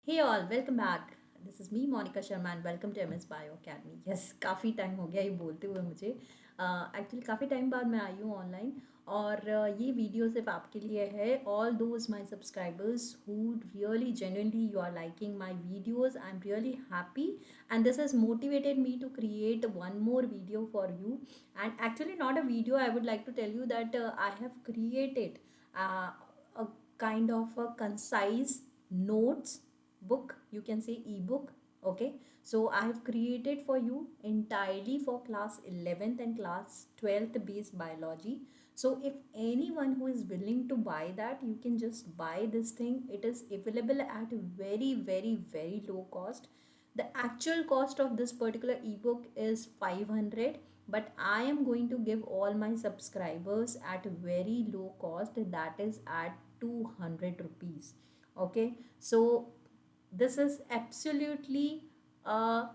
Hey all, welcome back. This is me Monica Sharma and welcome to MS Bio Academy. Yes, काफ़ी time हो गया ये बोलते हुए मुझे एक्चुअली काफ़ी टाइम बाद मैं आई हूँ ऑनलाइन और ये वीडियो सिर्फ आपके लिए है. All those my subscribers who really genuinely you are liking my videos. I am really happy and this has motivated me to create one more video for you. And actually not a video, I would like to tell you that I have created a kind of a concise notes book, you can say ebook. Okay, so I have created for you entirely for class 11th and class 12th based biology. So if anyone who is willing to buy that, you can just buy this thing. It is available at very low cost. The actual cost of this particular ebook is 500, but I am going to give all my subscribers at very low cost, that is at 200 rupees. Okay, so this is absolutely a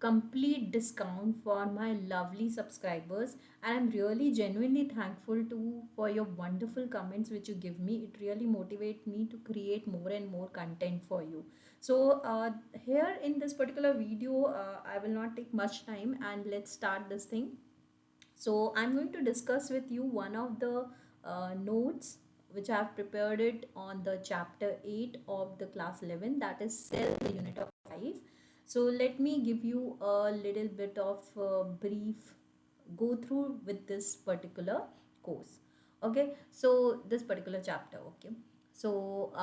complete discount for my lovely subscribers, and I'm really genuinely thankful to for your wonderful comments which you give me. It really motivates me to create more and more content for you. So here in this particular video, I will not take much time and let's start this thing. So I'm going to discuss with you one of the notes which I have prepared it on the chapter 8 of the class 11, that is cell, the unit of 5. So let me give you a little bit of brief go through with this particular course. Okay, so this particular chapter. Okay, so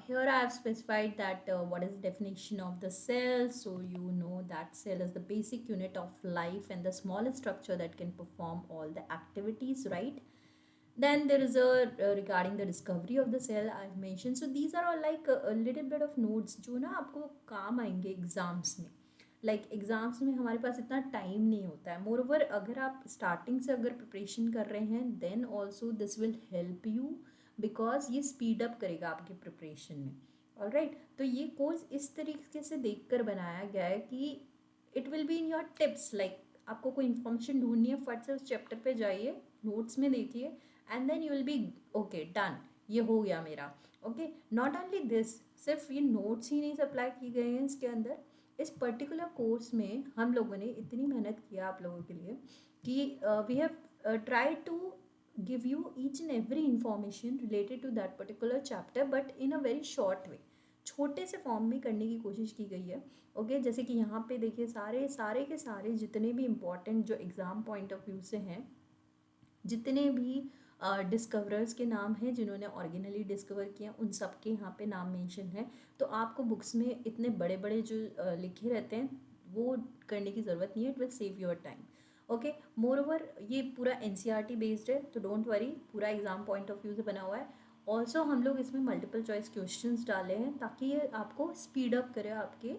here I have specified that what is the definition of the cell. So you know that cell is the basic unit of life and the smallest structure that can perform all the activities, right? Then there is a regarding the discovery of the cell I've mentioned. So these are all like a little bit of notes जो ना आपको काम आएंगे exams में. Like exams में हमारे पास इतना time नहीं होता है. मोर ओवर अगर आप स्टार्टिंग से अगर प्रिपरेशन कर रहे हैं then also this will help you, because ये स्पीड अप करेगा आपकी प्रिपरेशन में. ऑलराइट, तो ये कोर्स इस तरीके से देखकर बनाया गया है कि it will be in your tips. Like आपको कोई इन्फॉर्मेशन ढूंढनी है, फट से उस चैप्टर पे जाइए, नोट्स में देखिए and then you will be okay done, ये हो गया मेरा. ओके, नॉट ओनली दिस, सिर्फ ये नोट्स ही नहीं सप्लाई की गए हैं इसके अंदर. इस पर्टिकुलर कोर्स में हम लोगों ने इतनी मेहनत किया आप लोगों के लिए कि we have try to give you each and every information related to that particular chapter but in a very short way, छोटे से फॉर्म में करने की कोशिश की गई है. ओके, जैसे कि यहाँ पे देखिए सारे सारे के सारे जितने भी इम्पोर्टेंट जो एग्ज़ाम पॉइंट ऑफ व्यू से हैं, जितने भी डिस्कवरर्स के नाम हैं जिन्होंने ऑर्गेनली डिस्कवर किया, उन सब के यहाँ पे नाम मेंशन है. तो आपको बुक्स में इतने बड़े बड़े जो लिखे रहते हैं वो करने की ज़रूरत नहीं है. It will save your time. Okay, more over ये पूरा NCERT बेस्ड है, तो डोंट वरी, पूरा एग्ज़ाम पॉइंट ऑफ व्यू से बना हुआ है. ऑल्सो हम लोग इसमें मल्टीपल चॉइस क्वेश्चंस डाले हैं ताकि ये आपको स्पीड अप करे आपके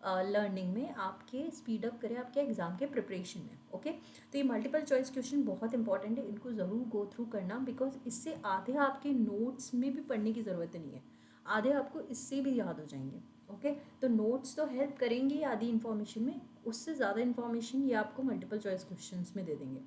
लर्निंग में, आपके स्पीड अप करे आपके एग्ज़ाम के प्रिपरेशन में. ओके, तो ये मल्टीपल चॉइस क्वेश्चन बहुत इंपॉर्टेंट है, इनको ज़रूर गो थ्रू करना, बिकॉज इससे आधे आपके नोट्स में भी पढ़ने की ज़रूरत नहीं है, आधे आपको इससे भी याद हो जाएंगे. ओके, तो नोट्स तो हेल्प करेंगे आधी इन्फॉर्मेशन में, उससे ज़्यादा इन्फॉर्मेशन ये आपको मल्टीपल चॉइस क्वेश्चन में दे देंगे.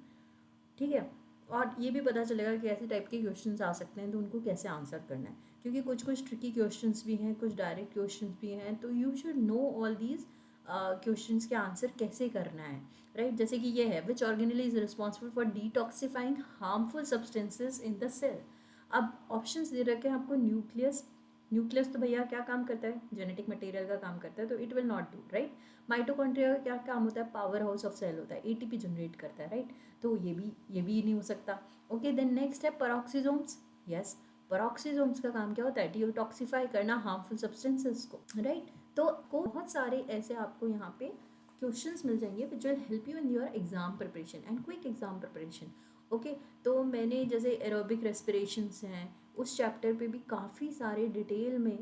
ठीक है, और ये भी पता चलेगा कि ऐसे टाइप के क्वेश्चन आ सकते हैं तो उनको कैसे आंसर करना है, क्योंकि कुछ कुछ ट्रिकी क्वेश्चन भी हैं, कुछ डायरेक्ट क्वेश्चन भी हैं. तो you should know all these questions के आंसर कैसे करना है, राइट? जैसे कि ये है, which organelle is responsible for detoxifying harmful substances in the cell. अब ऑप्शंस दे रखे हैं आपको. न्यूक्लियस, न्यूक्लियस तो भैया क्या काम करता है, जेनेटिक मटेरियल का काम करता है, तो it will not do, right? Mitochondria का क्या काम होता है, पावर हाउस ऑफ सेल होता है, ATP जनरेट करता है, राइट? तो ये भी नहीं हो सकता. ओके, देन नेक्स्ट है पेरोक्सीसोम्स. यस, पेरोक्सीसोम्स का काम क्या होता है, डिटॉक्सिफाई करना हार्मफुल सब्सटेंसेस को, राइट? तो बहुत सारे ऐसे आपको यहाँ पे क्वेश्चंस मिल जाएंगे which will help you in your exam preparation and quick exam preparation. Okay, तो मैंने जैसे एरोबिक रेस्पिरेशंस हैं, उस चैप्टर पे भी काफ़ी सारे डिटेल में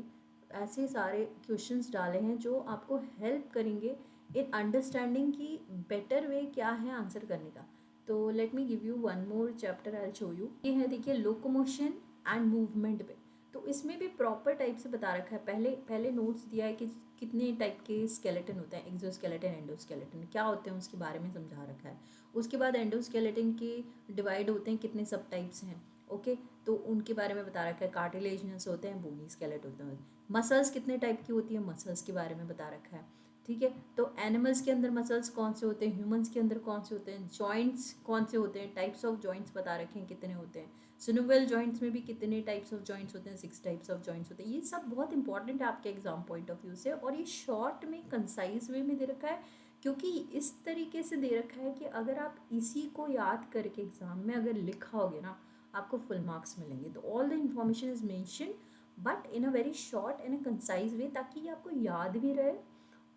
ऐसे सारे क्वेश्चंस डाले हैं जो आपको हेल्प करेंगे इन अंडरस्टैंडिंग की बेटर वे क्या है आंसर करने का. तो let me give you one more chapter, I show you. ये है देखिए लोकोमोशन एंड मूवमेंट पे. तो इसमें भी प्रॉपर टाइप से बता रखा है. पहले पहले नोट्स दिया है कि कितने टाइप के स्केलेटन होते हैं, एक्सोस्केलेटन, एंडोस्केलेटन क्या होते हैं उसके बारे में समझा रखा है. उसके बाद एंडोस्केलेटन के डिवाइड होते हैं कितने सब टाइप्स हैं. ओके, तो उनके बारे में बता रखा है। कार्टिलेजिनस होते हैं, बोनी स्केलेट होते हैं। मसल्स कितने टाइप की होती है, मसल्स के बारे में बता रखा है। ठीक है, तो एनिमल्स के अंदर मसल्स कौन से होते हैं, ह्यूमंस के अंदर कौन से होते हैं, जॉइंट्स कौन से होते हैं, टाइप्स ऑफ जॉइंट्स बता रखे हैं कितने होते हैं, सिनुअल जॉइंट्स में भी कितने टाइप्स ऑफ जॉइंट्स होते हैं, 6 टाइप्स ऑफ जॉइंट्स होते हैं। ये सब बहुत इंपॉर्टेंट है आपके एग्जाम पॉइंट ऑफ व्यू से, और ये शॉर्ट में कंसाइज वे में दे रखा है, क्योंकि इस तरीके से दे रखा है कि अगर आप इसी को याद करके एग्जाम में अगर लिखाओगे ना, आपको फुल मार्क्स मिलेंगे। तो all the information is mention but in a very short and a concise way, ताकि ये आपको याद भी रहे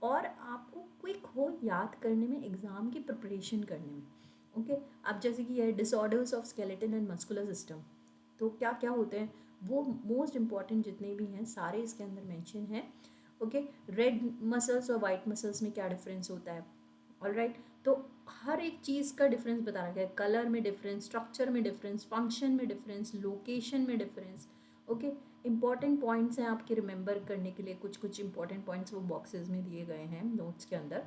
और आपको क्विक हो याद करने में, एग्ज़ाम की प्रिपरेशन करने में। ओके, अब जैसे कि ये disorders of skeleton and muscular system, तो क्या क्या होते हैं, वो मोस्ट इंपॉर्टेंट जितने भी हैं सारे इसके अंदर मेंशन है। ओके, रेड मसल्स और वाइट मसल्स में क्या डिफरेंस होता है, ऑलराइट। तो हर एक चीज़ का डिफरेंस बता रखा है, कलर में डिफरेंस, स्ट्रक्चर में डिफरेंस, फंक्शन में डिफरेंस, लोकेशन में डिफरेंस। ओके, इंपॉर्टेंट पॉइंट्स हैं आपके रिमेंबर करने के लिए, कुछ कुछ इंपॉर्टेंट पॉइंट्स वो बॉक्सेस में दिए गए हैं नोट्स के अंदर,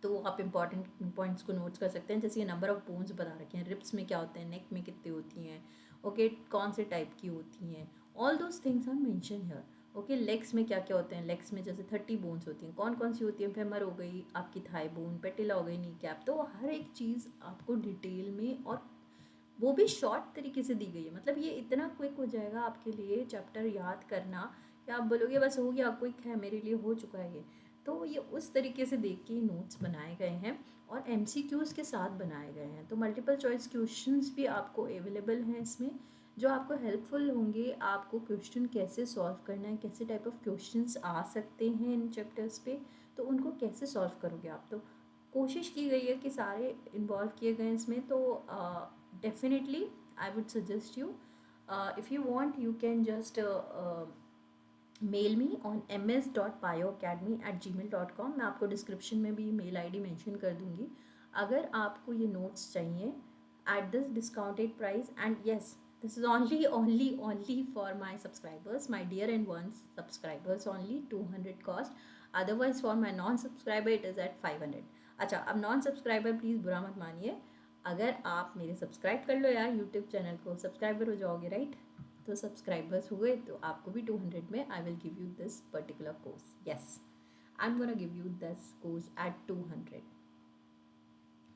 तो आप इंपॉर्टेंट पॉइंट्स को नोट्स कर सकते हैं। जैसे ये नंबर ऑफ बोन्स बता रखे हैं, रिप्स में क्या होते हैं, नेक में कितनी होती हैं, ओके, कौन से टाइप की होती हैं, all those things are mention here. Okay, legs में क्या क्या होते हैं, लेग्स में जैसे 30 बोन्स होती हैं, कौन कौन सी होती हैं, फेमर हो गई, आपकी थाई बोन, पेटिला हो गई, नी कैप, तो हर एक चीज़ आपको डिटेल में, और वो भी शॉर्ट तरीके से दी गई है। मतलब ये इतना क्विक हो जाएगा आपके लिए चैप्टर याद करना कि आप बोलोगे बस हो गया, क्विक है मेरे लिए, हो चुका है ये। तो ये उस तरीके से देख के नोट्स बनाए गए हैं और MCQs के साथ बनाए गए हैं। तो मल्टीपल चॉइस क्वेश्चंस भी आपको अवेलेबल हैं इसमें, जो आपको हेल्पफुल होंगे। आपको क्वेश्चन कैसे सॉल्व करना है, कैसे टाइप ऑफ क्वेश्चंस आ सकते हैं इन चैप्टर्स पे, तो उनको कैसे सॉल्व करोगे आप। तो कोशिश की गई है कि सारे इन्वॉल्व किए गए हैं इसमें। तो definitely I would suggest you, if you want you can just mail me on ms.bioacademy@gmail.com। मैं आपको डिस्क्रिप्शन में भी मेल ID मेंशन कर दूंगी अगर आपको ये नोट्स चाहिए at this discounted price. And yes, this is only for my subscribers, my dear and ones subscribers only, 200 cost, otherwise for my non subscriber it is at 500। अच्छा, अब non subscriber please बुरा मत मानिए, अगर आप मेरे subscribe कर लो यार यूट्यूब चैनल को, सब्सक्राइबर हो जाओगे राइट, तो सब्सक्राइबर्स हुए तो आपको भी 200 में I will give you this particular course. Yes, I am gonna give you this course eight 200।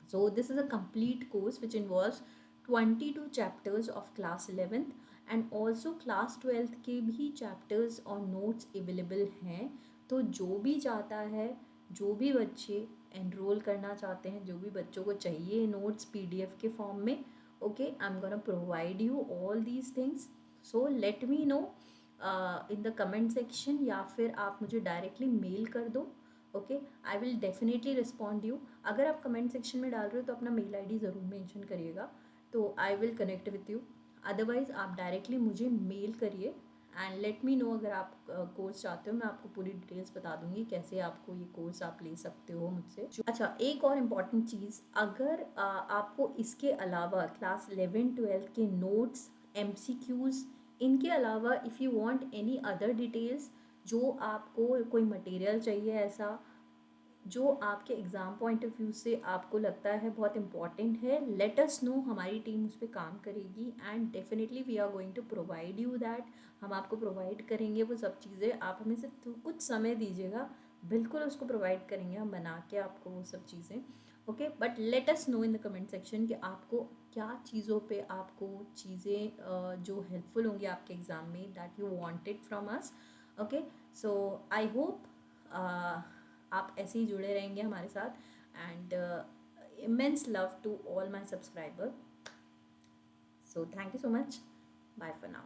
So this is a complete course which involves 22 chapters of class 11th and also class 12th के भी chapters और notes available हैं। तो जो भी चाहता है, जो भी बच्चे enroll करना चाहते हैं, जो भी बच्चों को चाहिए notes PDF के form में, okay, I'm gonna provide you all these things। So let me know in the comment section, या फिर आप मुझे directly mail कर दो। Okay, I will definitely respond you. अगर आप कमेंट सेक्शन में डाल रहे हो तो अपना मेल ID ज़रूर मेंशन करिएगा, तो I will connect with you. Otherwise आप डायरेक्टली मुझे मेल करिए एंड लेट मी नो अगर आप कोर्स चाहते हो। मैं आपको पूरी डिटेल्स बता दूंगी कैसे आपको ये कोर्स आप ले सकते हो मुझसे। अच्छा, एक और इम्पॉर्टेंट चीज़, अगर आपको इसके अलावा क्लास 11-12 के नोट्स, MCQs, इनके अलावा if you want any other details, जो आपको कोई मटेरियल चाहिए ऐसा जो आपके एग्ज़ाम पॉइंट ऑफ व्यू से आपको लगता है बहुत इंपॉर्टेंट है, लेट अस नो, हमारी टीम उस पर काम करेगी and definitely we are going to provide you that. हम आपको प्रोवाइड करेंगे वो सब चीज़ें, आप हमें से कुछ समय दीजिएगा, बिल्कुल उसको प्रोवाइड करेंगे हम बना के आपको वो सब चीज़ें। Okay, but let us no in the comment section कि आपको क्या चीज़ों पे आपको चीज़ें जो हेल्पफुल होंगी आपके एग्ज़ाम में, that you wanted from us. Okay, so I hope आप ऐसे ही जुड़े रहेंगे हमारे साथ and immense love to all my subscriber. So thank you so much, bye for now.